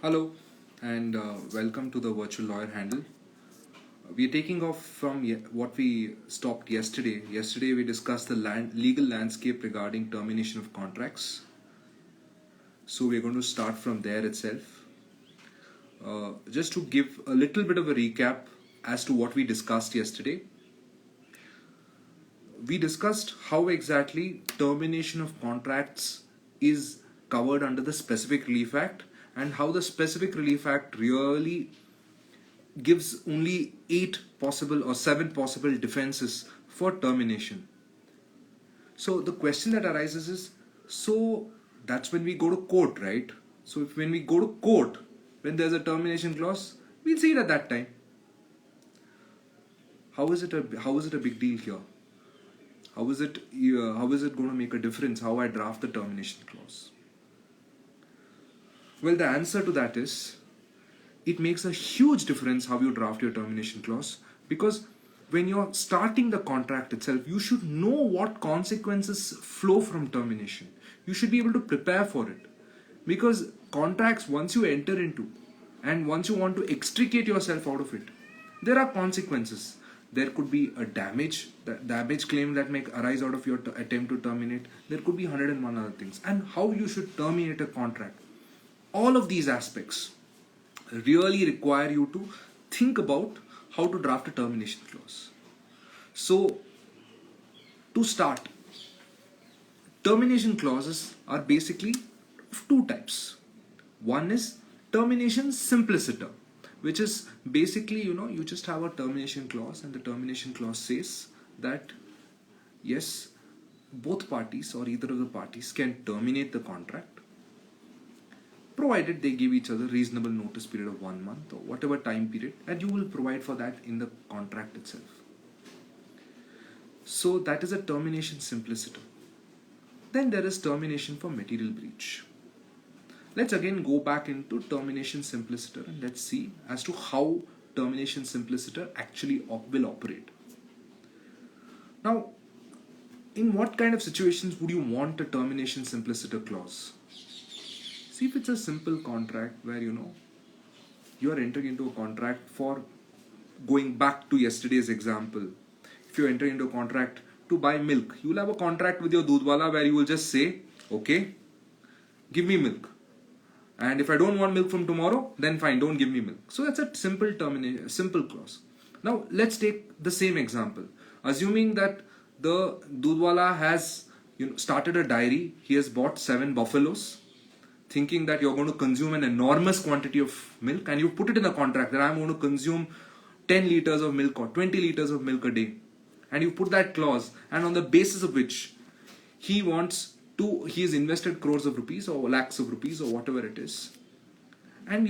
Hello and welcome to the Virtual Lawyer Handle. We are taking off from what we stopped yesterday. Yesterday we discussed the legal landscape regarding termination of contracts. So we're going to start from there itself. Just to give a little bit of a recap as to what we discussed yesterday. We discussed how exactly termination of contracts is covered under the Specific Relief Act and how the Specific Relief Act really gives only 8 possible or 7 possible defenses for termination. So the question that arises is, so that's when we go to court, right? So if when we go to court, when there's a termination clause, we'll see it at that time. How is it a big deal here? How is it going to make a difference how I draft the termination clause? Well, the answer to that is, it makes a huge difference how you draft your termination clause, because when you're starting the contract itself, you should know what consequences flow from termination. You should be able to prepare for it, because contracts, once you enter into and once you want to extricate yourself out of it, there are consequences. There could be a damage claim that may arise out of your attempt to terminate. There could be 101 other things, and how you should terminate a contract. All of these aspects really require you to think about how to draft a termination clause. So, to start, termination clauses are basically of two types. One is termination simpliciter, which is basically, you just have a termination clause, and the termination clause says that yes, both parties or either of the parties can terminate the contract, provided they give each other reasonable notice period of 1 month or whatever time period, and you will provide for that in the contract itself. So that is a termination simpliciter. Then there is termination for material breach. Let's again go back into termination simpliciter and let's see as to how termination simpliciter actually will operate. Now, in what kind of situations would you want a termination simpliciter clause? See, if it's a simple contract where you are entering into a contract for, going back to yesterday's example, if you're entering into a contract to buy milk, you will have a contract with your dudwala where you will just say, okay, give me milk, and if I don't want milk from tomorrow, then fine, don't give me milk. So that's a simple clause. Now let's take the same example, assuming that the dudwala has started a dairy. He has bought 7 buffaloes, thinking that you're going to consume an enormous quantity of milk, and you put it in the contract that I'm going to consume 10 liters of milk or 20 liters of milk a day, and you put that clause, and on the basis of which he has invested crores of rupees or lakhs of rupees or whatever it is, and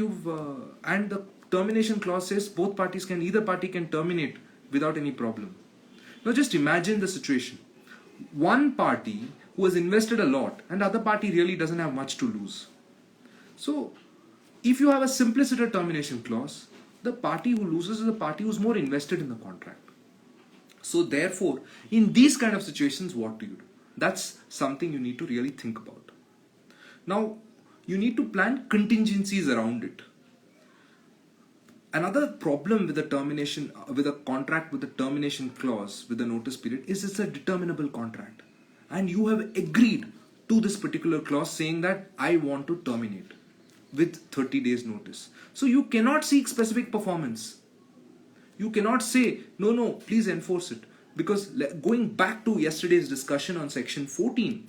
and the termination clause says either party can terminate without any problem. Now just imagine the situation. One party who has invested a lot and the other party really doesn't have much to lose. So if you have a simpliciter termination clause, the party who loses is the party who's more invested in the contract. So therefore, in these kind of situations, what do you do? That's something you need to really think about. Now, you need to plan contingencies around it. Another problem with a contract with a termination clause with a notice period is it's a determinable contract, and you have agreed to this particular clause saying that I want to terminate with 30 days notice. So you cannot seek specific performance. You cannot say, no, please enforce it. Because going back to yesterday's discussion on section 14,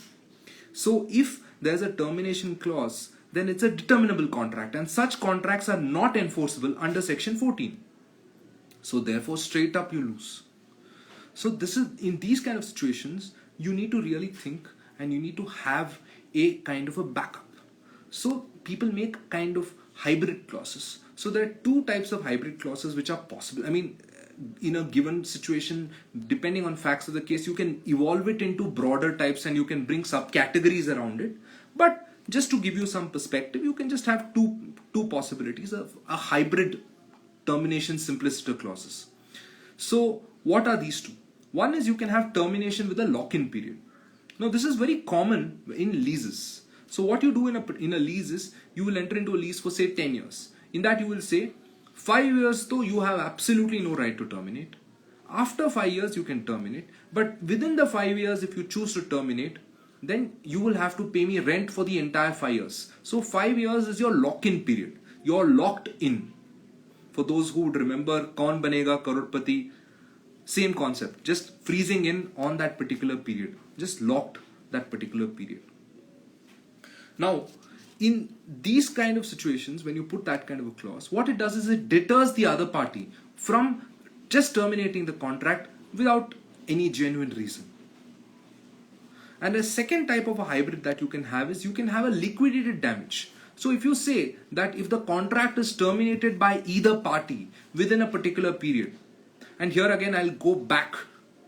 so if there's a termination clause, then it's a determinable contract, and such contracts are not enforceable under section 14. So therefore, straight up you lose. So in these kind of situations, you need to really think, and you need to have a kind of a backup. So people make kind of hybrid clauses. So there are 2 types of hybrid clauses which are possible. I mean, in a given situation, depending on facts of the case, you can evolve it into broader types and you can bring subcategories around it. But just to give you some perspective, you can just have two possibilities of a hybrid termination simpliciter clauses. So what are these 2? One is you can have termination with a lock-in period. Now this is very common in leases. So what you do in a lease is you will enter into a lease for say 10 years. In that you will say 5 years though you have absolutely no right to terminate. After 5 years you can terminate, but within the 5 years if you choose to terminate, then you will have to pay me rent for the entire 5 years. So 5 years is your lock-in period. You're locked in. For those who would remember Kaun Banega Crorepati, same concept, just freezing in on that particular period, just locked that particular period. Now, in these kind of situations, when you put that kind of a clause, what it does is it deters the other party from just terminating the contract without any genuine reason. And a second type of a hybrid that you can have is you can have a liquidated damage. So if you say that if the contract is terminated by either party within a particular period, and here again I'll go back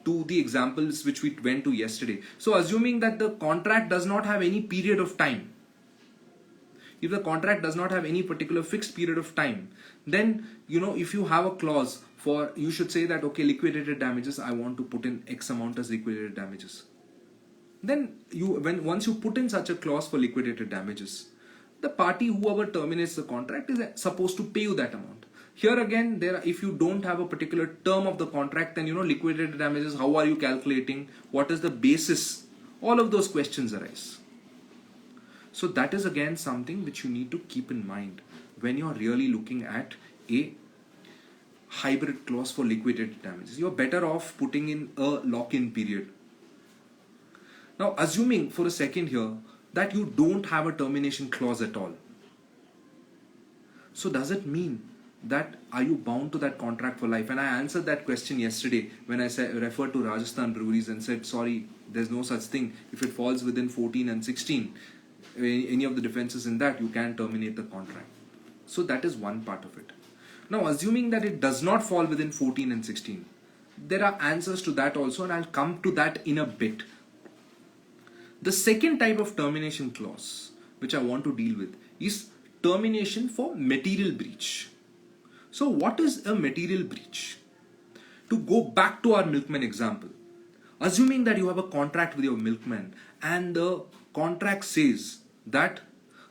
to the examples which we went to yesterday. So assuming that the contract does not have any period of time, if the contract does not have any particular fixed period of time, then if you have a clause for, you should say that okay, liquidated damages, I want to put in X amount as liquidated damages. Then once you put in such a clause for liquidated damages, the party whoever terminates the contract is supposed to pay you that amount. Here again, if you don't have a particular term of the contract, then liquidated damages, how are you calculating? What is the basis? All of those questions arise. So that is again something which you need to keep in mind when you're really looking at a hybrid clause for liquidated damages. You're better off putting in a lock-in period. Now, assuming for a second here that you don't have a termination clause at all. So does it mean that are you bound to that contract for life? And I answered that question yesterday when I referred to Rajasthan breweries and said, sorry, there's no such thing. If it falls within 14 and 16, any of the defenses in that, you can terminate the contract. So that is one part of it. Now, assuming that it does not fall within 14 and 16, there are answers to that also, and I'll come to that in a bit. The second type of termination clause which I want to deal with is termination for material breach. So what is a material breach? To go back to our milkman example, assuming that you have a contract with your milkman and the contract says that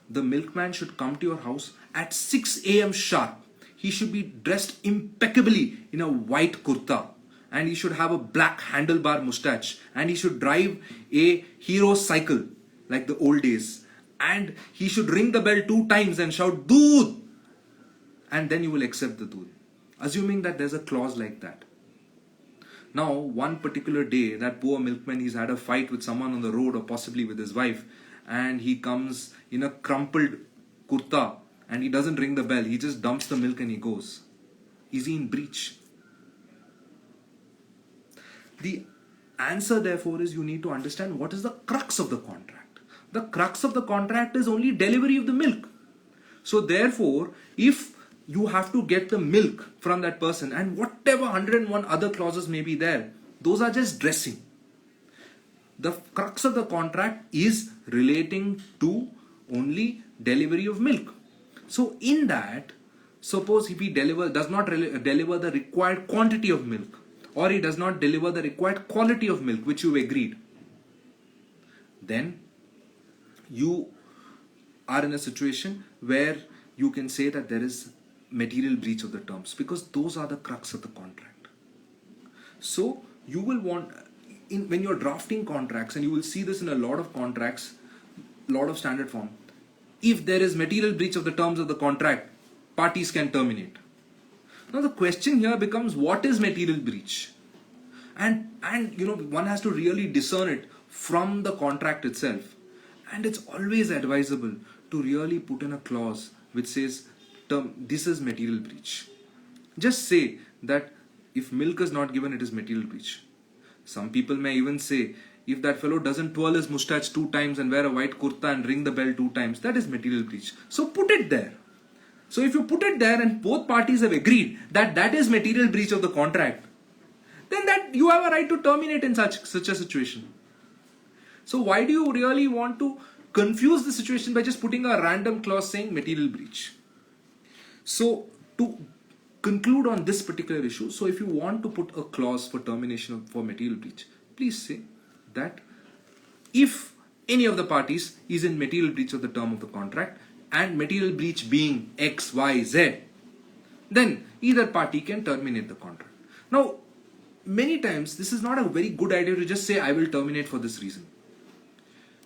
the milkman should come to your house at 6 a.m. sharp. He should be dressed impeccably in a white kurta, and he should have a black handlebar mustache, and he should drive a hero cycle like the old days, and he should ring the bell 2 times and shout "Doodh," and then you will accept the doodh, assuming that there's a clause like that. Now, one particular day, that poor milkman, he's had a fight with someone on the road or possibly with his wife, and he comes in a crumpled kurta and he doesn't ring the bell, he just dumps the milk and he goes. Is he in breach? The answer therefore is you need to understand what is the crux of the contract. The crux of the contract is only delivery of the milk. So therefore, if you have to get the milk from that person and whatever 101 other clauses may be there, those are just dressing. The crux of the contract is relating to only delivery of milk. So in that, suppose if he does not deliver the required quantity of milk, or he does not deliver the required quality of milk which you agreed, then you are in a situation where you can say that there is material breach of the terms, because those are the crux of the contract. So you will want, when you're drafting contracts, and you will see this in a lot of contracts, lot of standard form, if there is material breach of the terms of the contract, parties can terminate. Now the question here becomes, what is material breach? And one has to really discern it from the contract itself. And it's always advisable to really put in a clause which says, this is material breach. Just say that if milk is not given, it is material breach. Some people may even say, if that fellow doesn't twirl his mustache 2 times and wear a white kurta and ring the bell 2 times, that is material breach. So put it there. So if you put it there and both parties have agreed that that is material breach of the contract, then that you have a right to terminate in such a situation. So why do you really want to confuse the situation by just putting a random clause saying material breach? So to conclude on this particular issue, so if you want to put a clause for termination for material breach, please say that if any of the parties is in material breach of the term of the contract, and material breach being X, Y, Z, then either party can terminate the contract. Now, many times this is not a very good idea to just say I will terminate for this reason.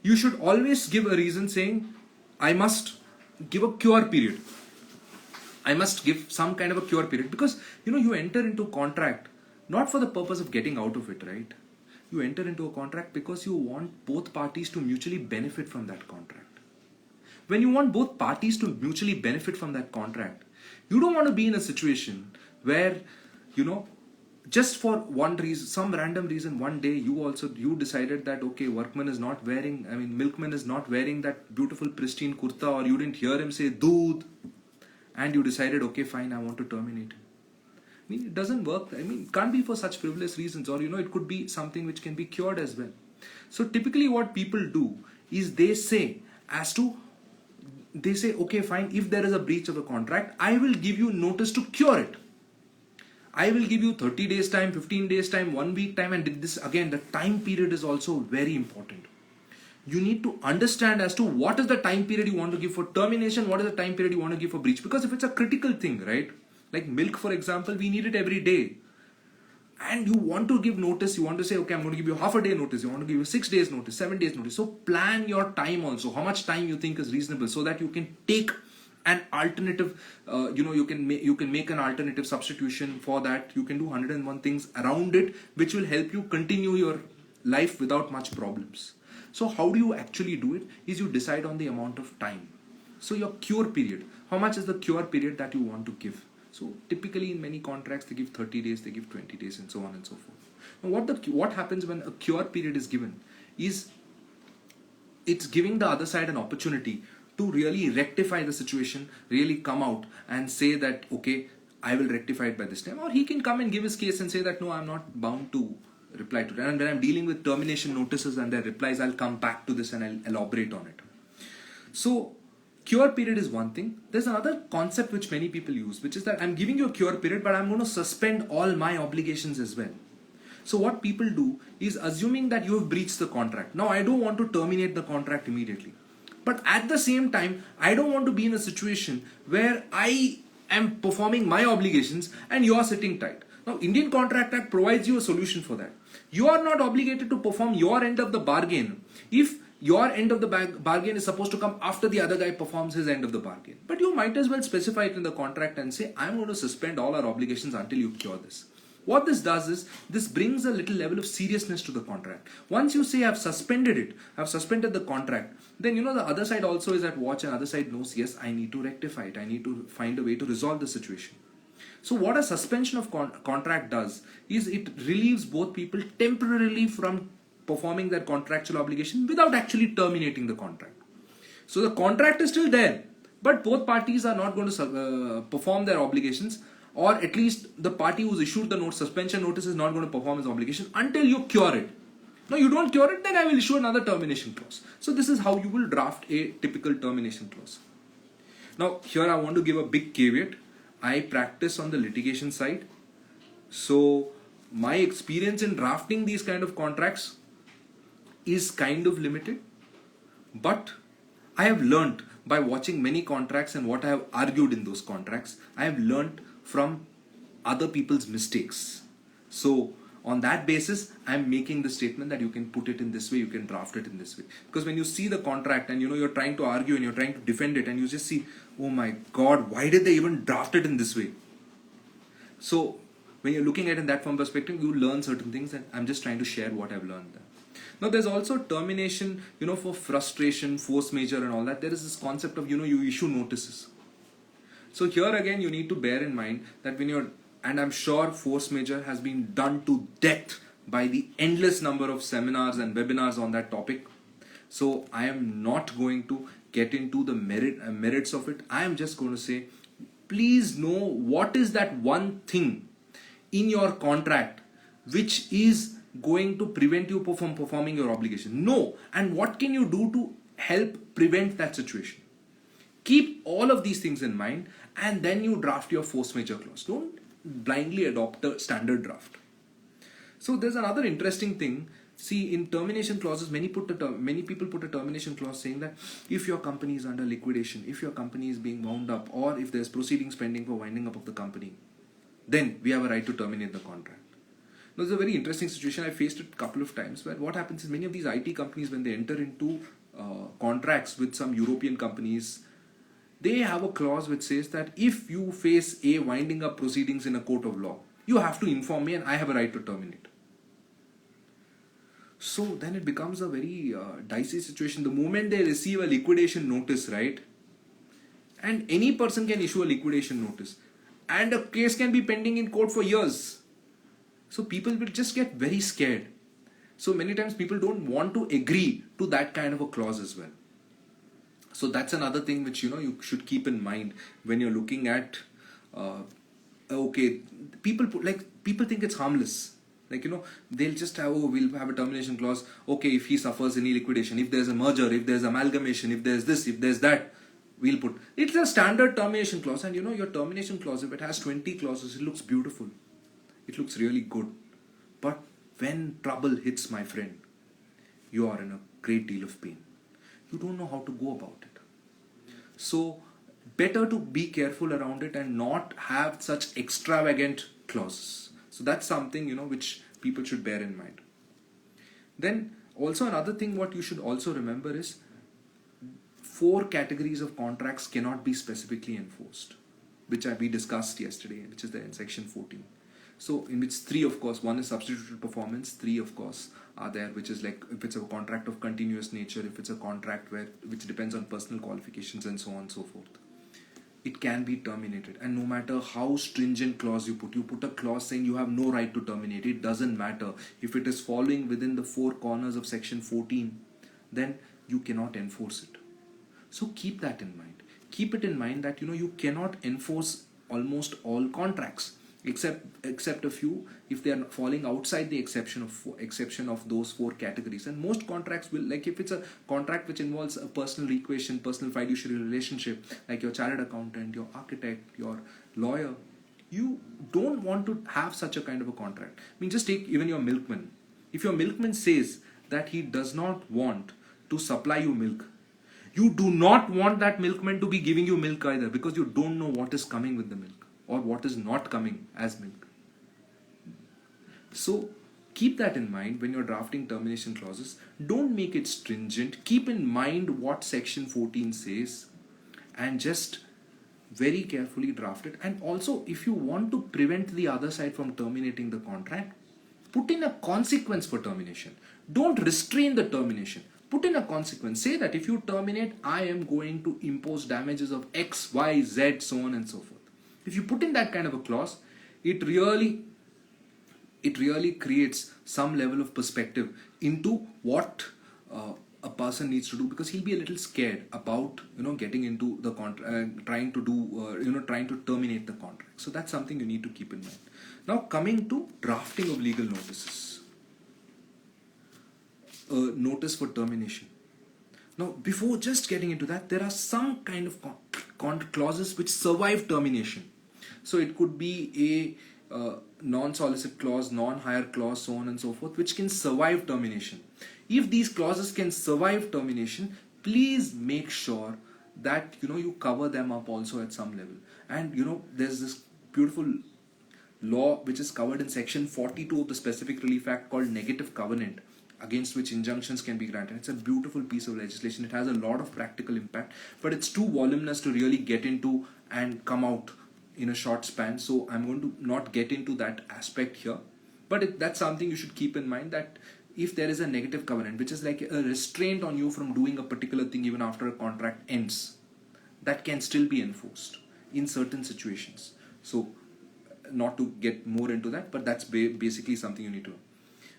You should always give a reason saying I must give a cure period. I must give some kind of a cure period, because you enter into a contract not for the purpose of getting out of it, right? You enter into a contract because you want both parties to mutually benefit from that contract. When you want both parties to mutually benefit from that contract, you don't want to be in a situation where, just for one reason, some random reason, one day you decided that, okay, milkman is not wearing that beautiful pristine kurta, or you didn't hear him say doodh, and you decided, okay, fine, I want to terminate him. It doesn't work. It can't be for such frivolous reasons, or it could be something which can be cured as well. So typically what people do is they say, okay, fine, if there is a breach of the contract, I will give you notice to cure it. I will give you 30 days time, 15 days time, 1 week time, and this again, the time period is also very important. You need to understand as to what is the time period you want to give for termination, what is the time period you want to give for breach. Because if it's a critical thing, right? Like milk, for example, we need it every day. And you want to give notice, you want to say, okay, I'm going to give you half a day notice, you want to give you 6 days notice, 7 days notice. So plan your time also, how much time you think is reasonable, so that you can take an alternative, you can make an alternative substitution for that. You can do 101 things around it, which will help you continue your life without much problems. So how do you actually do it? Is you decide on the amount of time. So your cure period, how much is the cure period that you want to give? So typically in many contracts they give 30 days, they give 20 days, and so on and so forth. Now what happens when a cure period is given is it's giving the other side an opportunity to really rectify the situation, really come out and say that, okay, I will rectify it by this time. Or he can come and give his case and say that, no, I'm not bound to reply to that. And when I'm dealing with termination notices and their replies, I'll come back to this and I'll elaborate on it. So cure period is one thing. There's another concept which many people use, which is that I'm giving you a cure period, but I'm going to suspend all my obligations as well. So what people do is, assuming that you have breached the contract. Now I don't want to terminate the contract immediately. But at the same time, I don't want to be in a situation where I am performing my obligations and you are sitting tight. Now, Indian Contract Act provides you a solution for that. You are not obligated to perform your end of the bargain if your end of the bargain is supposed to come after the other guy performs his end of the bargain. But you might as well specify it in the contract and say, I'm going to suspend all our obligations until you cure this. What this does is, this brings a little level of seriousness to the contract. Once you say, I've suspended it, I've suspended the contract, then the other side also is at watch, and other side knows, yes, I need to rectify it. I need to find a way to resolve the situation. So what a suspension of contract does is it relieves both people temporarily from performing their contractual obligation without actually terminating the contract. So the contract is still there, but both parties are not going to perform their obligations, or at least the party who's issued the suspension notice is not going to perform his obligation until you cure it. No, you don't cure it, then I will issue another termination clause. So this is how you will draft a typical termination clause. Now here I want to give a big caveat. I practice on the litigation side. So my experience in drafting these kind of contracts is kind of limited. But I have learnt by watching many contracts and what I have argued in those contracts. I have learnt from other people's mistakes. So on that basis, I'm making the statement that you can put it in this way, you can draft it in this way. Because when you see the contract and you're trying to argue and you're trying to defend it, and you just see, oh my God, why did they even draft it in this way? So when you're looking at it in that from perspective, you learn certain things, and I'm just trying to share what I've learned there. Now there's also termination, for frustration, force majeure and all that. There is this concept of, you issue notices. So here again, you need to bear in mind that and I'm sure force majeure has been done to death by the endless number of seminars and webinars on that topic. So I am not going to get into the merits of it. I am just going to say, please know what is that one thing in your contract which is going to prevent you from performing your obligation. No. And what can you do to help prevent that situation? Keep all of these things in mind, and then you draft your force majeure clause. Don't blindly adopt a standard draft. So there's another interesting thing See, in termination clauses, many people put a termination clause saying that if your company is under liquidation, if your company is being wound up, or if there's proceedings pending for winding up of the company, then we have a right to terminate the contract. Now, it's a very interesting situation. I faced it a couple of times where what happens is many of these IT companies, when they enter into contracts with some European companies, they have a clause which says that if you face a winding up proceedings in a court of law, you have to inform me and I have a right to terminate. So then it becomes a very dicey situation. The moment they receive a liquidation notice, right? And any person can issue a liquidation notice, and a case can be pending in court for years. So people will just get very scared. So many times people don't want to agree to that kind of a clause as well. So that's another thing which you should keep in mind when you're looking at. Okay, people think it's harmless. They'll just have, oh, we'll have a termination clause. Okay, if he suffers any liquidation, if there's a merger, if there's amalgamation, if there's this, if there's that, we'll put. It's a standard termination clause, and your termination clause, if it has 20 clauses, it looks beautiful. It looks really good. But when trouble hits, my friend, you are in a great deal of pain. You don't know how to go about it. So, better to be careful around it and not have such extravagant clauses. So that's something, which people should bear in mind. Then also another thing what you should also remember is 4 categories of contracts cannot be specifically enforced, which we discussed yesterday, which is there in section 14. So in which 3, of course, 1 is substituted performance, 3 of course are there, which is like if it's a contract of continuous nature, if it's a contract which depends on personal qualifications and so on and so forth. It can be terminated, and no matter how stringent clause you put a clause saying you have no right to terminate, it doesn't matter. If it is falling within the 4 corners of section 14, then you cannot enforce it. So keep that in mind. Keep it in mind that you cannot enforce almost all contracts except a few if they are falling outside the exception of those 4 categories. And most contracts will, like if it's a contract which involves a personal equation, personal fiduciary relationship, like your chartered accountant, your architect, your lawyer, you don't want to have such a kind of a contract. I mean, just take even your milkman. If your milkman says that he does not want to supply you milk, you do not want that milkman to be giving you milk either, because you don't know what is coming with the milk or what is not coming as milk. So keep that in mind when you're drafting termination clauses. Don't make it stringent. Keep in mind what section 14 says and just very carefully draft it. And also, if you want to prevent the other side from terminating the contract, put in a consequence for termination. Don't restrain the termination. Put in a consequence. Say that if you terminate, I am going to impose damages of X, Y, Z, so on and so forth. If you put in that kind of a clause, it really creates some level of perspective into what a person needs to do, because he'll be a little scared about getting into the contract, trying to terminate the contract. So that's something you need to keep in mind. Now coming to drafting of legal notices. Notice for termination. Now, before just getting into that, there are some kind of clauses which survive termination. So it could be a non-solicit clause, non-hire clause, so on and so forth, which can survive termination. If these clauses can survive termination, please make sure that you cover them up also at some level. And there's this beautiful law which is covered in section 42 of the Specific Relief Act called negative covenant, against which injunctions can be granted. It's a beautiful piece of legislation. It has a lot of practical impact, but it's too voluminous to really get into and come out in a short span. So I'm going to not get into that aspect here. But that's something you should keep in mind, that if there is a negative covenant, which is like a restraint on you from doing a particular thing even after a contract ends, that can still be enforced in certain situations. So not to get more into that, but that's basically something you need to know.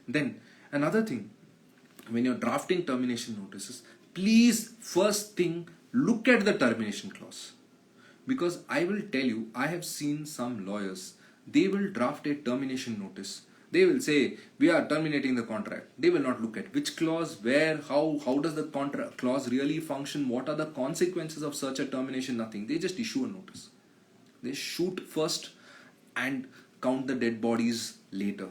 Then another thing, when you're drafting termination notices, please first thing look at the termination clause. Because I will tell you, I have seen some lawyers, they will draft a termination notice. They will say, we are terminating the contract. They will not look at which clause, where, how does the contract clause really function, what are the consequences of such a termination, nothing. They just issue a notice. They shoot first and count the dead bodies later.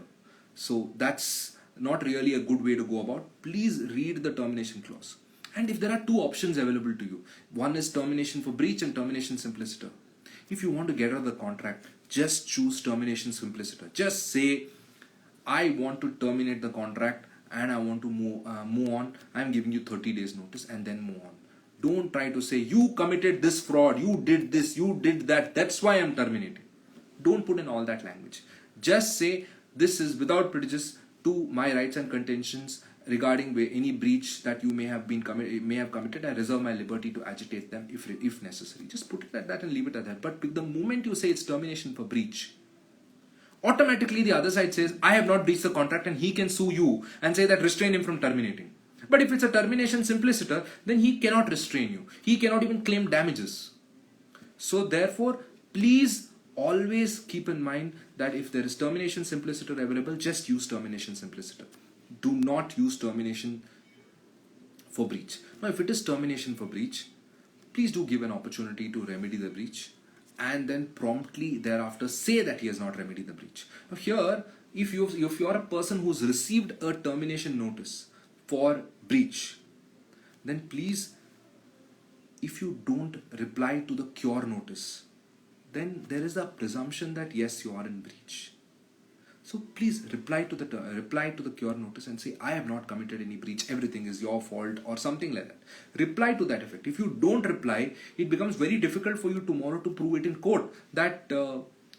So that's not really a good way to go about. Please read the termination clause. And if there are two options available to you, one is termination for breach and termination simpliciter. If you want to get out of the contract, just choose termination simpliciter. Just say, I want to terminate the contract and I want to move on. I'm giving you 30 days notice and then move on. Don't try to say, you committed this fraud, you did this, you did that, that's why I'm terminating. Don't put in all that language. Just say, this is without prejudice to my rights and contentions regarding any breach that you may have committed. I reserve my liberty to agitate them if necessary. Just put it at that and leave it at that. But the moment you say it's termination for breach, automatically the other side says, I have not breached the contract, and he can sue you and say that restrain him from terminating. But if it's a termination simpliciter, then he cannot restrain you. He cannot even claim damages. So therefore, please always keep in mind that if there is termination simpliciter available, just use termination simpliciter. Do not use termination for breach. Now, if it is termination for breach, please do give an opportunity to remedy the breach and then promptly thereafter say that he has not remedied the breach. Now here, if you are a person who's received a termination notice for breach, then please, if you don't reply to the cure notice, then there is a presumption that yes, you are in breach. So please reply to the cure notice and say, I have not committed any breach, everything is your fault, or something like that. Reply to that effect. If you don't reply, it becomes very difficult for you tomorrow to prove it in court that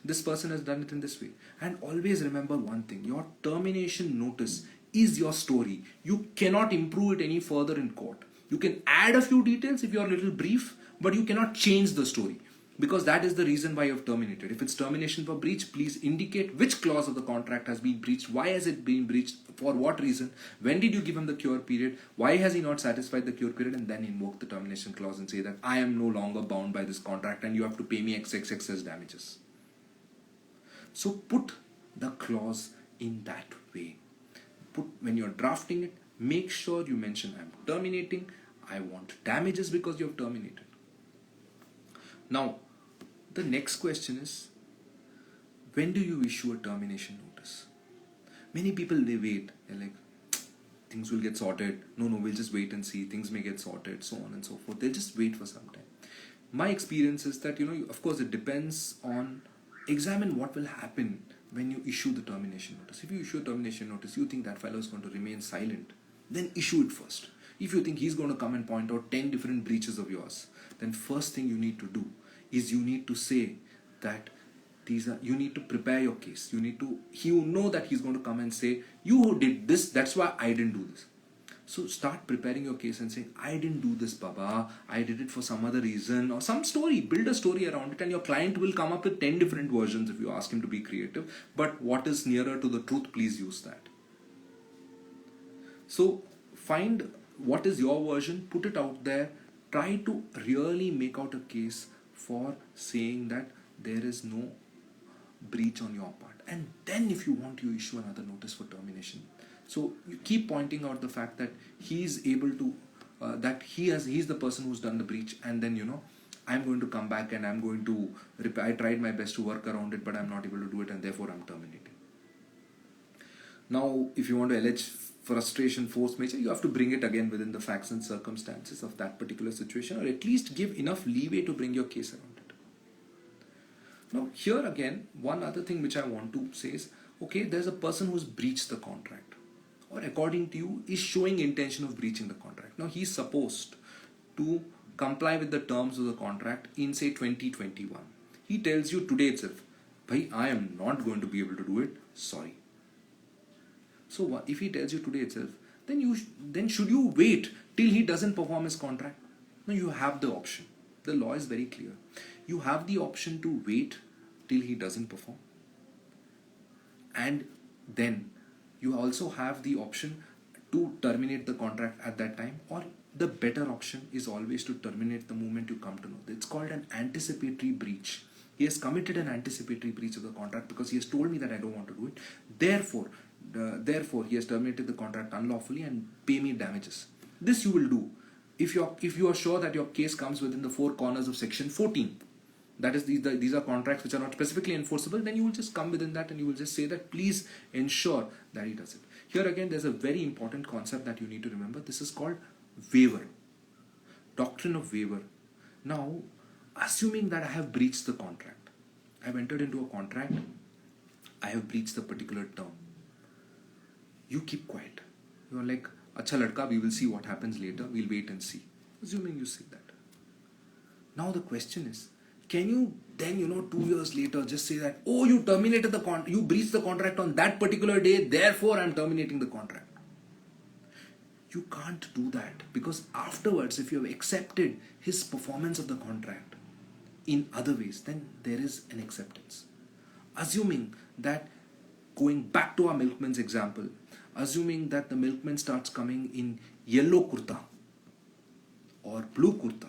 this person has done it in this way. And always remember one thing, your termination notice is your story. You cannot improve it any further in court. You can add a few details if you are a little brief, but you cannot change the story. Because that is the reason why you have terminated. If it's termination for breach, please indicate which clause of the contract has been breached, why has it been breached, for what reason, when did you give him the cure period, why has he not satisfied the cure period, and then invoke the termination clause and say that I am no longer bound by this contract and you have to pay me XXX as damages. So put the clause in that way. When you're drafting it, make sure you mention I'm terminating, I want damages because you have terminated. Now, the next question is, when do you issue a termination notice? Many people, they wait. They're like, things will get sorted. No, we'll just wait and see. Things may get sorted, so on and so forth. They'll just wait for some time. My experience is that, of course, it depends on, examine what will happen when you issue the termination notice. If you issue a termination notice, you think that fellow is going to remain silent, then issue it first. If you think he's going to come and point out 10 different breaches of yours, then first thing you need to do is you need to say that you need to prepare your case. You know that he's going to come and say, you did this, that's why I didn't do this. So start preparing your case and say, I didn't do this, Baba, I did it for some other reason, or some story. Build a story around it, and your client will come up with 10 different versions if you ask him to be creative. But what is nearer to the truth, please use that. So find what is your version, put it out there, try to really make out a case for saying that there is no breach on your part, and then if you want, you issue another notice for termination. So you keep pointing out the fact that he's able to he's the person who's done the breach, and then I'm going to come back and I'm going to I tried my best to work around it, but I'm not able to do it, and therefore I'm terminating. Now if you want to allege frustration, force majeure, you have to bring it again within the facts and circumstances of that particular situation, or at least give enough leeway to bring your case around it. Now here again, one other thing which I want to say is, okay, there's a person who's breached the contract, or according to you is showing intention of breaching the contract. Now he's supposed to comply with the terms of the contract in say 2021. He tells you today itself, bhai, I am not going to be able to do it, sorry. So what if he tells you today itself, then should you wait till he doesn't perform his contract? No, you have the option. The law is very clear. You have the option to wait till he doesn't perform, and then you also have the option to terminate the contract at that time, or the better option is always to terminate the moment you come to know. It's called an anticipatory breach. He has committed an anticipatory breach of the contract because he has told me that I don't want to do it. Therefore, he has terminated the contract unlawfully and pay me damages. This you will do if you are sure that your case comes within the four corners of section 14. That is, these are contracts which are not specifically enforceable. Then you will just come within that and you will just say that please ensure that he does it. Here again, there's a very important concept that you need to remember. This is called waiver. Doctrine of waiver. Now, assuming that I have breached the contract, I have entered into a contract, I have breached the particular term. You keep quiet. You are like, Acha ladka, we will see what happens later. We'll wait and see. Assuming you say that. Now the question is, can you then, 2 years later just say that, oh, you terminated you breached the contract on that particular day, therefore I'm terminating the contract. You can't do that, because afterwards, if you have accepted his performance of the contract in other ways, then there is an acceptance. Assuming that, going back to our milkman's example, assuming that the milkman starts coming in yellow kurta or blue kurta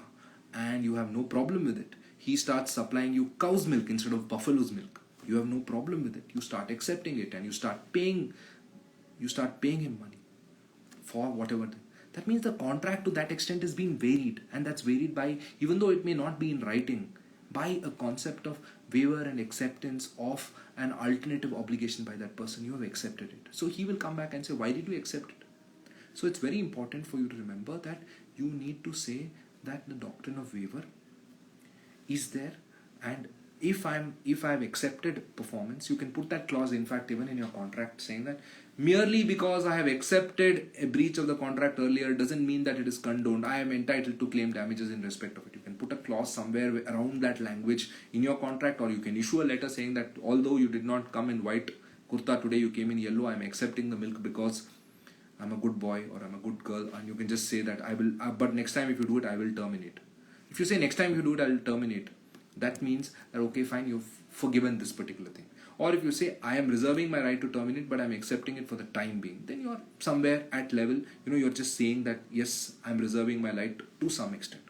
and you have no problem with it, he starts supplying you cow's milk instead of buffalo's milk, you have no problem with it, you start accepting it and you start paying him money for whatever. That means the contract to that extent is being varied, and that's varied by, even though it may not be in writing, by a concept of waiver and acceptance of an alternative obligation by that person. You have accepted it. So he will come back and say, why did you accept it? So it's very important for you to remember that you need to say that the doctrine of waiver is there, and if I've accepted performance, you can put that clause, in fact, even in your contract, saying that merely because I have accepted a breach of the contract earlier doesn't mean that it is condoned. I am entitled to claim damages in respect of it. You can put a clause somewhere around that language in your contract, or you can issue a letter saying that although you did not come in white kurta today, you came in yellow, I am accepting the milk because I'm a good boy or I'm a good girl, and you can just say that I will, but next time if you do it, I will terminate. If you say next time you do it, I will terminate, that means that okay, fine, you've forgiven this particular thing. Or if you say, I am reserving my right to terminate, but I'm accepting it for the time being, then you're somewhere at level, you're just saying that, yes, I'm reserving my right to some extent.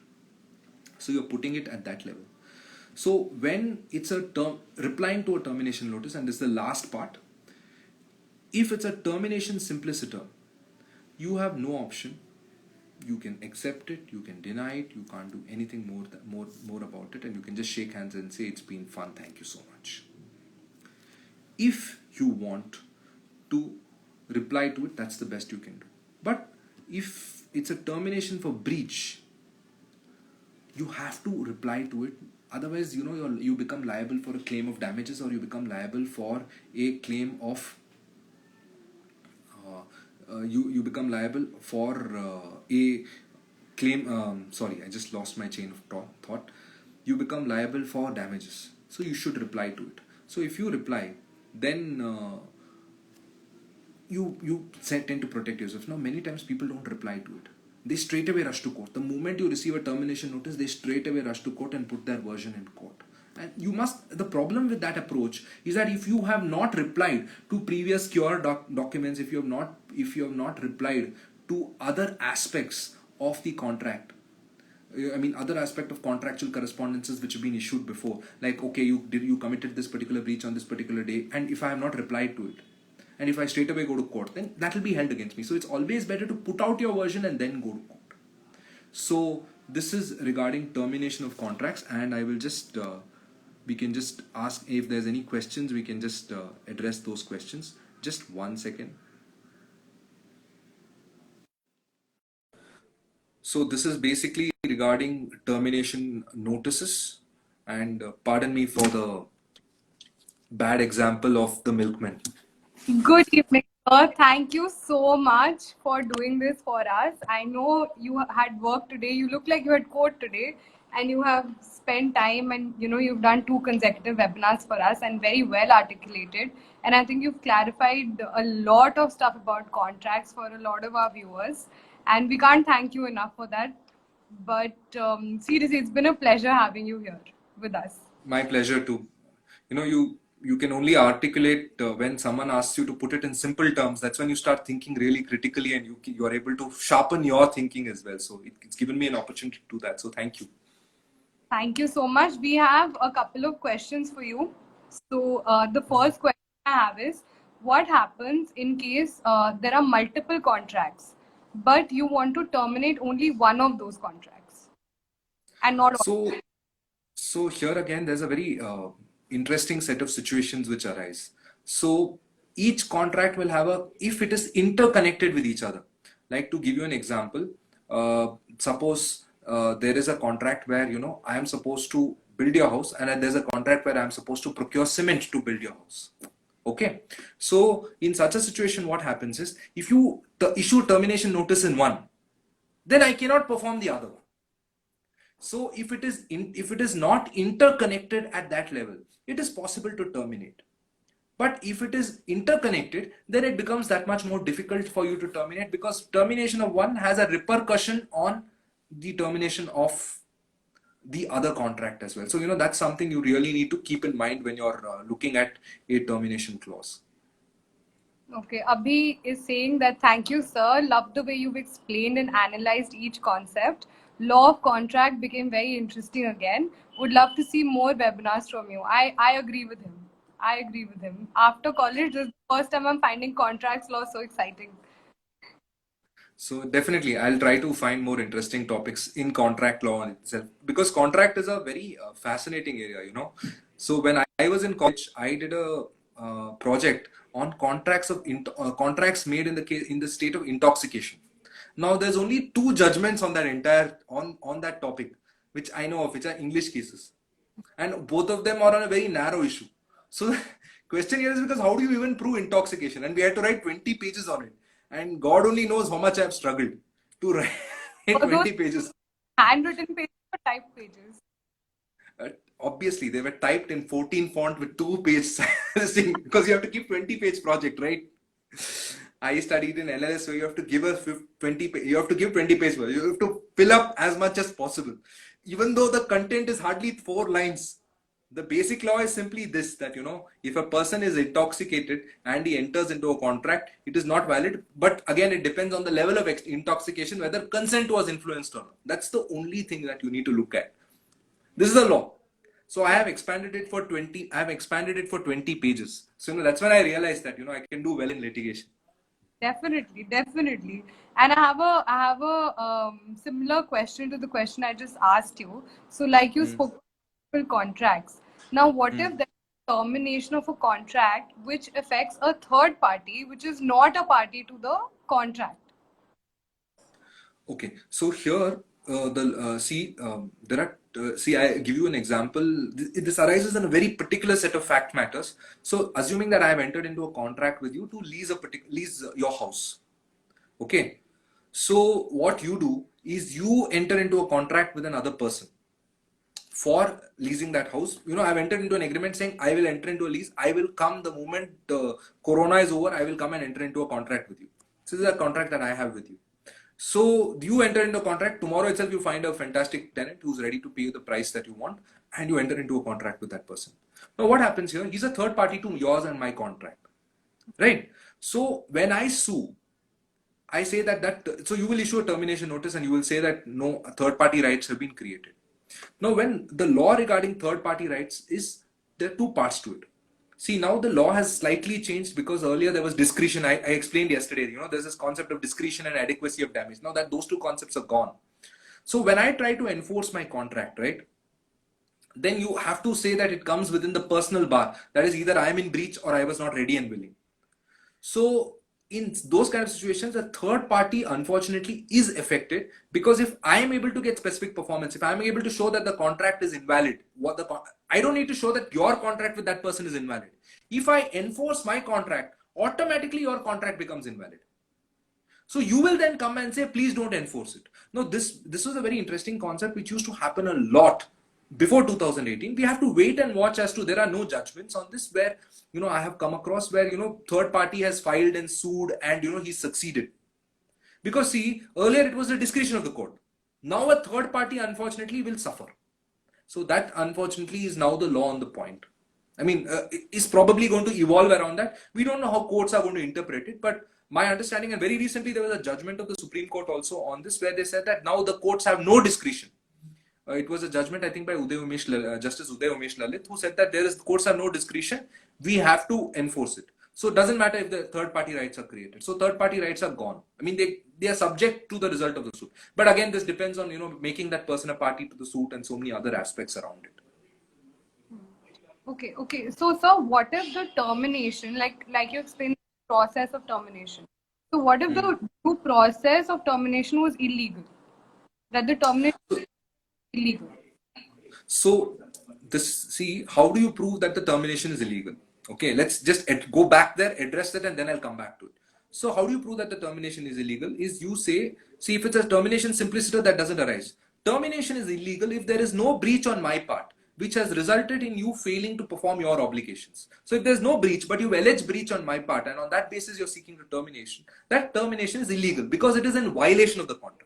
So you're putting it at that level. So when it's a replying to a termination notice, and this is the last part, if it's a termination simpliciter, you have no option. You can accept it, you can deny it, you can't do anything more about it, and you can just shake hands and say, it's been fun, thank you so much. If you want to reply to it, that's the best you can do. But if it's a termination for breach, you have to reply to it. Otherwise, you become liable for a claim of damages, or you become liable for a claim of you become liable for a claim. Sorry, I just lost my chain of thought. You become liable for damages. So you should reply to it. So if you reply, then you tend to protect yourself. Now, many times people don't reply to it. They straight away rush to court. The moment you receive a termination notice, they straight away rush to court and put their version in court. And the problem with that approach is that if you have not replied to previous cure documents, if you have not replied to other aspects of the contract, other aspect of contractual correspondences which have been issued before, like, okay, you committed this particular breach on this particular day, and if I have not replied to it, and if I straight away go to court, then that will be held against me. So it's always better to put out your version and then go to court. So this is regarding termination of contracts, and I will just we can just ask if there's any questions. We can just address those questions. Just 1 second. So this is basically regarding termination notices, and pardon me for the bad example of the milkman. Good evening, sir. Thank you so much for doing this for us. I know you had work today. You look like you had court today, and you have spent time, and you've done 2 consecutive webinars for us, and very well articulated. And I think you've clarified a lot of stuff about contracts for a lot of our viewers, and we can't thank you enough for that. But seriously, it's been a pleasure having you here with us. My pleasure too. You can only articulate when someone asks you to put it in simple terms. That's when you start thinking really critically, and you are able to sharpen your thinking as well. So it's given me an opportunity to do that. So thank you. Thank you so much. We have a couple of questions for you. So the first question I have is, what happens in case there are multiple contracts, but you want to terminate only one of those contracts and not all? So here again, there's a very interesting set of situations which arise. So each contract will have if it is interconnected with each other. Like, to give you an example, suppose there is a contract where, I am supposed to build your house, and there's a contract where I am supposed to procure cement to build your house. Okay. So in such a situation, what happens is, if you issue termination notice in one, then I cannot perform the other one. So if it is not interconnected at that level, it is possible to terminate. But if it is interconnected, then it becomes that much more difficult for you to terminate, because termination of one has a repercussion on the termination of the other contract as well. So, that's something you really need to keep in mind when you're looking at a termination clause. Okay, Abhi is saying that thank you, sir. Love the way you've explained and analyzed each concept. Law of contract became very interesting again. Would love to see more webinars from you. I agree with him. I agree with him. After college, this is the first time I'm finding contracts law so exciting. So definitely, I'll try to find more interesting topics in contract law itself, because contract is a very fascinating area, So when I was in college, I did a project on contracts made in the state of intoxication. Now, there's only 2 judgments on that on that topic, which I know of, which are English cases, and both of them are on a very narrow issue. So the question here is, because how do you even prove intoxication? And we had to write 20 pages on it. And God only knows how much I've struggled to write 20 pages. Handwritten pages or typed pages? Obviously, they were typed in 14 font with 2-page sizing, because you have to keep 20-page project, right? I studied in LLS, so you have to give you have to give 20 pages. You have to fill up as much as possible. Even though the content is hardly 4 lines, the basic law is simply this, that, if a person is intoxicated and he enters into a contract, it is not valid. But again, it depends on the level of intoxication, whether consent was influenced or not. That's the only thing that you need to look at. This is the law. So I have expanded it for 20 pages. So, that's when I realized that, I can do well in litigation. Definitely. And I have a similar question to the question I just asked you. So, like you spoke about contracts. Now, what if there is termination of a contract which affects a third party, which is not a party to the contract? Okay, so here I give you an example. This arises in a very particular set of fact matters. So, assuming that I have entered into a contract with you to lease your house. Okay, so what you do is you enter into a contract with another person for leasing that house. I've entered into an agreement saying I will enter into a lease. I will come the moment Corona is over. I will come and enter into a contract with you. So, this is a contract that I have with you. So you enter into a contract. Tomorrow itself, you find a fantastic tenant who's ready to pay you the price that you want, and you enter into a contract with that person. Now, what happens here? He's a third party to yours and my contract, right? So when I sue, I say so you will issue a termination notice, and you will say that no third party rights have been created. Now, when the law regarding third party rights there are 2 parts to it. See, now the law has slightly changed, because earlier there was discretion. I explained yesterday, there's this concept of discretion and adequacy of damage. Now that those 2 concepts are gone. So when I try to enforce my contract, right, then you have to say that it comes within the personal bar. That is, either I am in breach or I was not ready and willing. So in those kind of situations, a third party unfortunately is affected, because if I am able to get specific performance, if I am able to show that the contract is invalid, I don't need to show that your contract with that person is invalid. If I enforce my contract, automatically your contract becomes invalid. So you will then come and say, please don't enforce it. Now, this was a very interesting concept which used to happen a lot before 2018. We have to wait and watch as to, there are no judgments on this where, I have come across where, third party has filed and sued and, he's succeeded. Because see, earlier it was the discretion of the court. Now a third party unfortunately will suffer. So that unfortunately is now the law on the point. I mean, is probably going to evolve around that. We don't know how courts are going to interpret it, but my understanding, and very recently there was a judgment of the Supreme Court also on this, where they said that now the courts have no discretion. It was a judgment, I think, by Justice Uday Umesh Lalit, who said that courts have no discretion. We have to enforce it. So it doesn't matter if the third party rights are created. So third party rights are gone. I mean, they are subject to the result of the suit. But again, this depends on, making that person a party to the suit and so many other aspects around it. Okay. So, sir, what if the termination, like you explained, the process of termination? So, what if the due process of termination was illegal? That the termination was illegal. So this, see, how do you prove that the termination is illegal? Okay, let's just go back there, address that, and then I'll come back to it. So how do you prove that the termination is illegal? Is you say, see, if it's a termination simpliciter, that doesn't arise. Termination is illegal if there is no breach on my part, which has resulted in you failing to perform your obligations. So if there's no breach, but you've alleged breach on my part, and on that basis you're seeking a termination, that termination is illegal because it is in violation of the contract.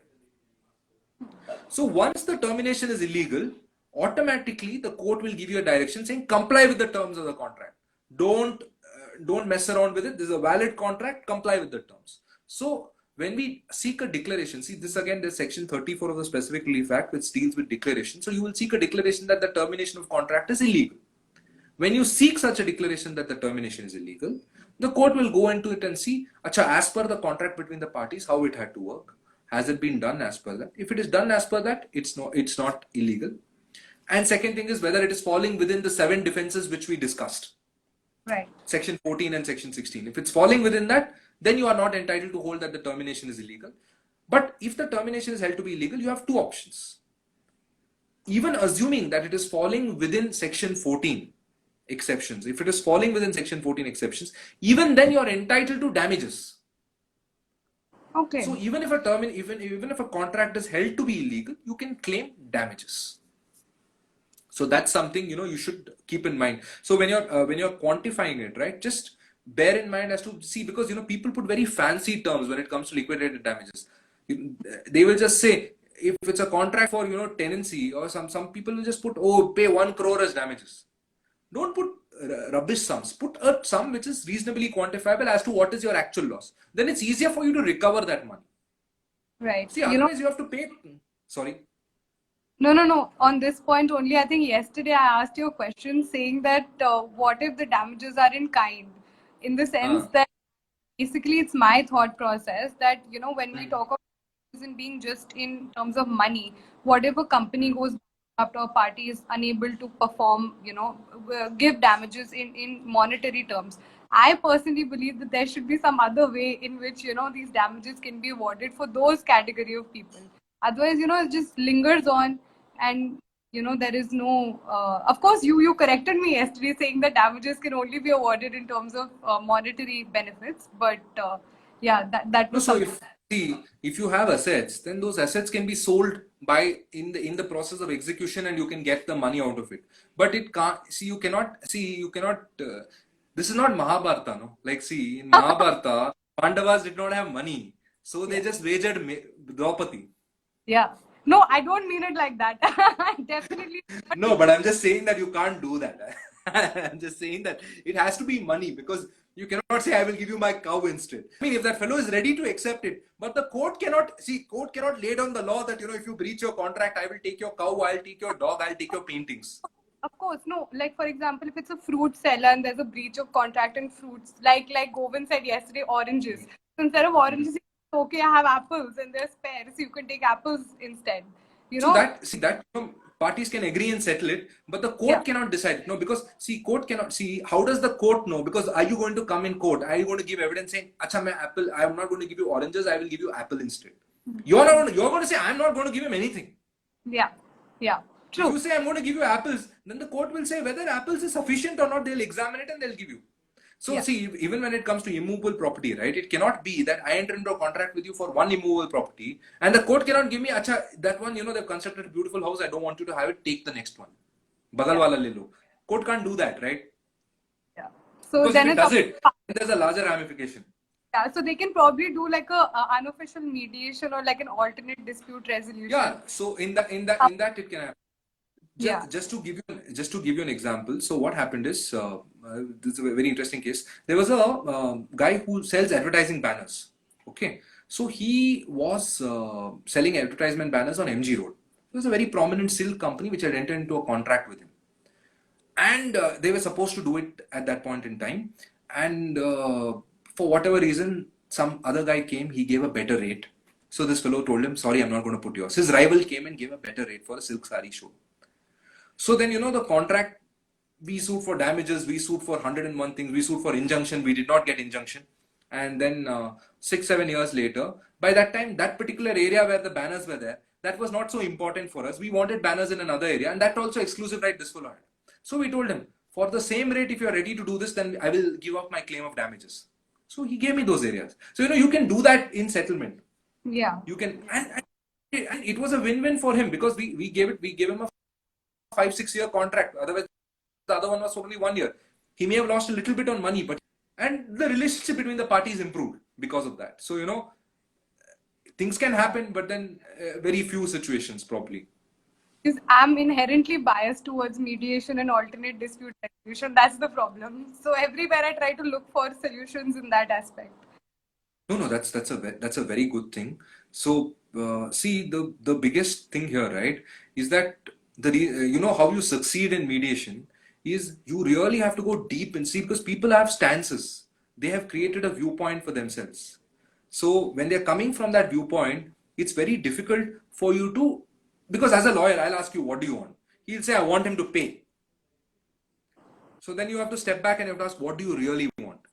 So once the termination is illegal, automatically the court will give you a direction saying comply with the terms of the contract. Don't mess around with it. This is a valid contract. Comply with the terms. So when we seek a declaration, see this again, there's section 34 of the Specific Relief Act which deals with declaration. So you will seek a declaration that the termination of contract is illegal. When you seek such a declaration that the termination is illegal, the court will go into it and see, as per the contract between the parties, how it had to work. Has it been done as per that? If it is done as per that, it's not illegal. And second thing is whether it is falling within the 7 defenses which we discussed. Right. Section 14 and section 16. If it's falling within that, then you are not entitled to hold that the termination is illegal. But if the termination is held to be illegal, you have 2 options. Even assuming that it is falling within section 14 exceptions, if it is falling within section 14 exceptions, even then you are entitled to damages. Okay. So even if a contract is held to be illegal, you can claim damages. So that's something you should keep in mind. So when you're quantifying it, right, just bear in mind as to see, because people put very fancy terms when it comes to liquidated damages. They will just say if it's a contract for tenancy, or some people will just put, pay 1 crore as damages. Don't put rubbish sums. Put a sum which is reasonably quantifiable as to what is your actual loss. Then it's easier for you to recover that money. Right. See, otherwise you have to pay. Sorry. No. On this point only, I think yesterday I asked you a question saying that what if the damages are in kind? In the sense that basically it's my thought process that, when we talk about damages being just in terms of money, what if a company goes up to a party is unable to perform, give damages in monetary terms? I personally believe that there should be some other way in which, these damages can be awarded for those category of people. Otherwise, it just lingers on, and there is no. Of course, you corrected me yesterday saying that damages can only be awarded in terms of monetary benefits. But yeah, that was So something. if you have assets, then those assets can be sold in the process of execution, and you can get the money out of it. But it can't. You cannot. This is not Mahabharata, no. Like, see, in Mahabharata, Pandavas did not have money, so they just wagered Draupadi. Yeah. No, I don't mean it like that. Definitely. No, but I'm just saying that you can't do that. I'm just saying that it has to be money, because you cannot say I will give you my cow instead. I mean, if that fellow is ready to accept it, but the court cannot lay down the law that if you breach your contract, I will take your cow, I'll take your dog, I'll take your paintings. Of course, no. Like, for example, if it's a fruit seller and there's a breach of contract in fruits, like Govind said yesterday, oranges. So instead of oranges, okay, I have apples and there's pears, you can take apples instead. So that parties can agree and settle it, but the court cannot decide. No, because court cannot see. How does the court know? Because are you going to come in court? Are you going to give evidence saying, apple, I am not going to give you oranges, I will give you apple instead. You're going to say, I'm not going to give him anything. Yeah. True. If you say I'm going to give you apples, then the court will say whether apples is sufficient or not. They'll examine it and they'll give you. So see, even when it comes to immovable property, right, it cannot be that I enter into a contract with you for one immovable property and the court cannot give me, that one, they've constructed a beautiful house, I don't want you to have it, take the next one. Bagal wala le lo. Court can't do that, right? Yeah. So because then if it does it, there's a larger ramification. Yeah, so they can probably do like a unofficial mediation or like an alternate dispute resolution. Yeah, so in that it can happen. Just to give you an example, so what happened is, this is a very interesting case. There was a guy who sells advertising banners. Okay, so he was selling advertisement banners on MG Road. It was a very prominent silk company which had entered into a contract with him, and they were supposed to do it at that point in time. And for whatever reason, some other guy came. He gave a better rate. So this fellow told him, "Sorry, I'm not going to put yours." His rival came and gave a better rate for a silk sari show. So then, the contract we sued for damages, we sued for 101 things, we sued for injunction, we did not get injunction. And then 6-7 years later, by that time, that particular area where the banners were there, that was not so important for us. We wanted banners in another area, and that also exclusive right this fellow had. So we told him, for the same rate, if you are ready to do this, then I will give up my claim of damages. So he gave me those areas. So you can do that in settlement. Yeah. You can, and it was a win-win for him, because we gave him a 5-6 year contract. Otherwise, the other one was only 1 year. He may have lost a little bit on money, but and the relationship between the parties improved because of that. So things can happen, but then very few situations probably. Because I'm inherently biased towards mediation and alternate dispute resolution. That's the problem. So everywhere I try to look for solutions in that aspect. No, that's a very good thing. So see, the biggest thing here, right, is that how you succeed in mediation is you really have to go deep and see, because people have stances. They have created a viewpoint for themselves. So when they're coming from that viewpoint, it's very difficult for you to, because as a lawyer, I'll ask you, what do you want? He'll say, I want him to pay. So then you have to step back and you have to ask, what do you really want?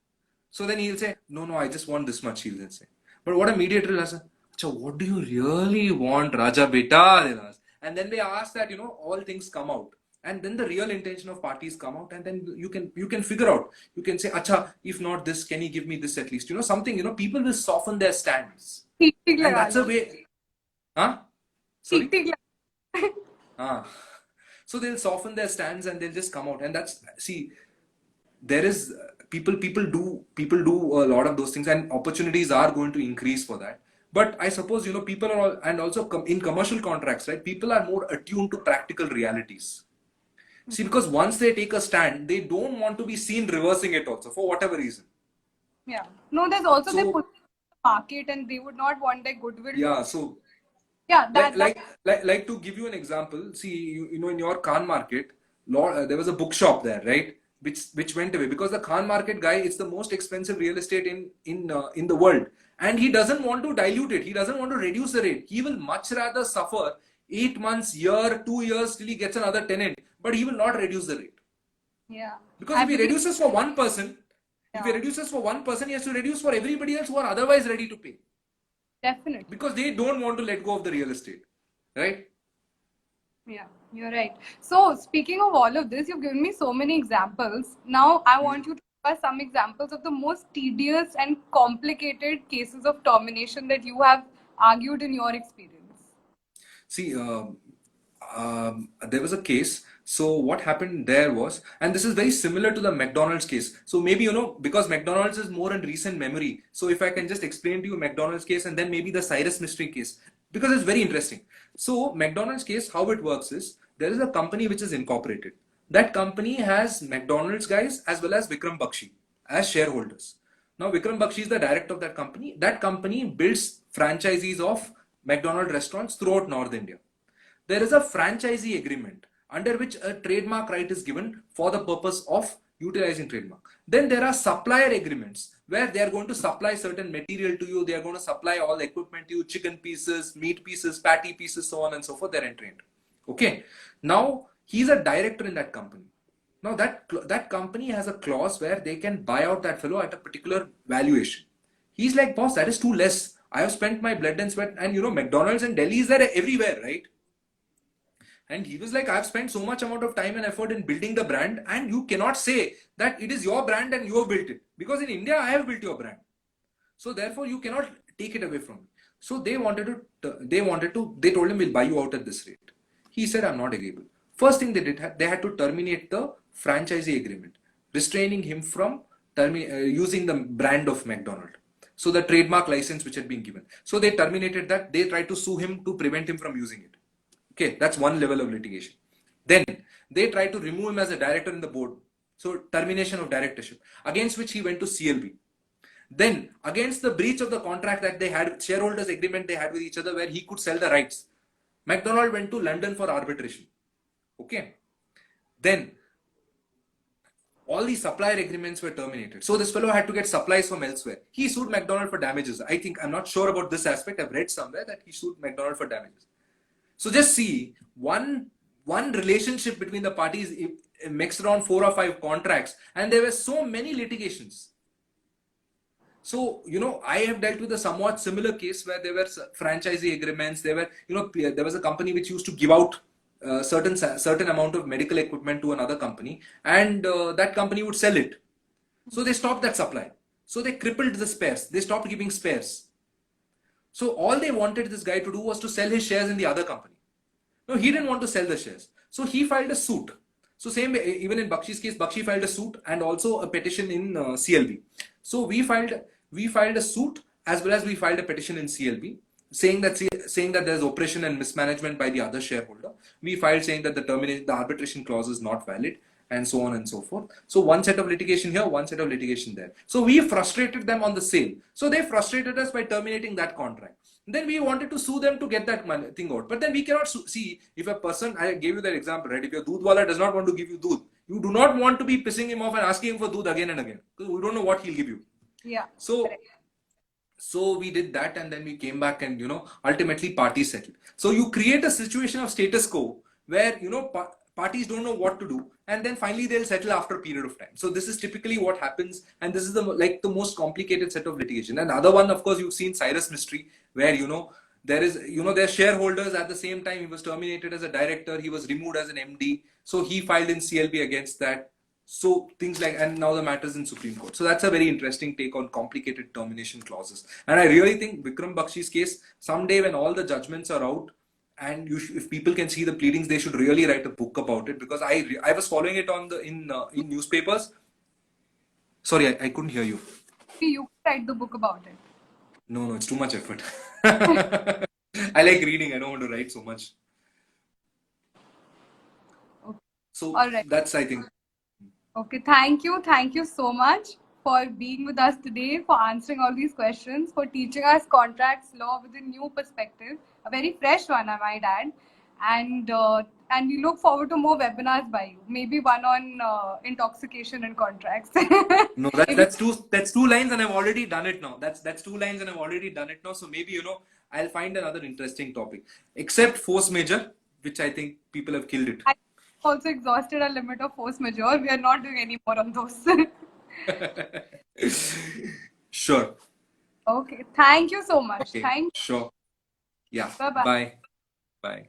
So then he'll say, no, I just want this much, he'll say. But what a mediator will ask, what do you really want, Raja Beta? They'll ask. And then they ask that, all things come out. And then the real intention of parties come out, and then you can figure out. You can say, acha, if not this, can you give me this at least? Something, people will soften their stands. And that's a way. Huh? Sorry? So they'll soften their stands and they'll just come out. And there is people do a lot of those things, and opportunities are going to increase for that. But I suppose, people are all, and also in commercial contracts, right? People are more attuned to practical realities. See, because once they take a stand, they don't want to be seen reversing it also, for whatever reason. Yeah. No, there's also the market, and they would not want their goodwill. Yeah. So. Yeah. Like to give you an example. See, in your Khan market, there was a bookshop there, right? Which went away because the Khan market guy, it's the most expensive real estate in the world, and he doesn't want to dilute it. He doesn't want to reduce the rate. He will much rather suffer 8 months, year, 2 years till he gets another tenant, but he will not reduce the rate. Yeah. Because if he reduces for one person, he has to reduce for everybody else who are otherwise ready to pay. Definitely. Because they don't want to let go of the real estate, right? Yeah, you're right. So speaking of all of this, you've given me so many examples. Now I want you to give us some examples of the most tedious and complicated cases of termination that you have argued in your experience. See, there was a case. So what happened there was, and this is very similar to the McDonald's case. So maybe, because McDonald's is more in recent memory. So if I can just explain to you McDonald's case and then maybe the Cyrus Mystery case, because it's very interesting. So McDonald's case, how it works is, there is a company which is incorporated. That company has McDonald's guys as well as Vikram Bakshi as shareholders. Now Vikram Bakshi is the director of that company. That company builds franchisees of McDonald's restaurants throughout North India. There is a franchisee agreement under which a trademark right is given for the purpose of utilizing trademark. Then there are supplier agreements where they are going to supply certain material to you. They are going to supply all the equipment to you, chicken pieces, meat pieces, patty pieces, so on and so forth. They're entering. Okay. Now he's a director in that company. Now that company has a clause where they can buy out that fellow at a particular valuation. He's like, boss, that is too less. I have spent my blood and sweat, and McDonald's in Delhi is there everywhere, right? And he was like, I've spent so much amount of time and effort in building the brand, and you cannot say that it is your brand and you have built it. Because in India, I have built your brand. So therefore, you cannot take it away from me. So they told him, we'll buy you out at this rate. He said, I'm not agreeable. First thing they did, they had to terminate the franchisee agreement, restraining him from using the brand of McDonald's. So the trademark license which had been given. So they terminated that. They tried to sue him to prevent him from using it. Okay, that's one level of litigation. Then they tried to remove him as a director in the board. So termination of directorship, against which he went to CLB. Then against the breach of the contract that they had, shareholders agreement they had with each other where he could sell the rights, McDonald went to London for arbitration. Okay. Then all these supplier agreements were terminated. So this fellow had to get supplies from elsewhere. He sued McDonald for damages. I'm not sure about this aspect. I've read somewhere that he sued McDonald for damages. So just see, one relationship between the parties, mixed around 4 or 5 contracts, and there were so many litigations. So, I have dealt with a somewhat similar case where there were franchisee agreements. There were, there was a company which used to give out certain amount of medical equipment to another company, and that company would sell it. So they stopped that supply. So they crippled the spares. They stopped giving spares. So all they wanted this guy to do was to sell his shares in the other company. No, he didn't want to sell the shares. So he filed a suit. So same way, even in Bakshi's case, Bakshi filed a suit and also a petition in CLB. So we filed a suit as well as we filed a petition in CLB saying that there's oppression and mismanagement by the other shareholder. We filed saying that the arbitration clause is not valid, and so on and so forth. So one set of litigation here, one set of litigation there. So we frustrated them on the sale. So they frustrated us by terminating that contract. Then we wanted to sue them to get that thing out. But then we cannot see if a person, I gave you that example, right? If your doodh does not want to give you doodh, you do not want to be pissing him off and asking him for doodh again and again, because we don't know what he'll give you. Yeah. So we did that, and then we came back and, ultimately parties settled. So you create a situation of status quo where, parties don't know what to do, and then finally they'll settle after a period of time. So this is typically what happens, and this is the most complicated set of litigation. And another one, of course, you've seen Cyrus Mystery, where there's shareholders. At the same time, he was terminated as a director, he was removed as an MD, so he filed in CLB against that. So things like, and now the matter's in Supreme Court. So that's a very interesting take on complicated termination clauses. And I really think Vikram Bakshi's case, someday when all the judgments are out, and if people can see the pleadings, they should really write a book about it, because I was following it in newspapers. Sorry, I couldn't hear you. You write the book about it. No, it's too much effort. I like reading. I don't want to write so much. Okay. So all right. That's, I think. Okay, thank you so much for being with us today, for answering all these questions, for teaching us contracts law with a new perspective, a very fresh one, I might add. And we look forward to more webinars by you. Maybe one on intoxication and contracts. No, that's two lines, and I've already done it now. That's 2 lines, and I've already done it now. So maybe I'll find another interesting topic, except force majeure, which I think people have killed it. I also exhausted our limit of force majeure. We are not doing any more on those. Sure. Okay. Thank you so much. Okay. Thank you. Sure. Yeah. Bye-bye. Bye. Bye.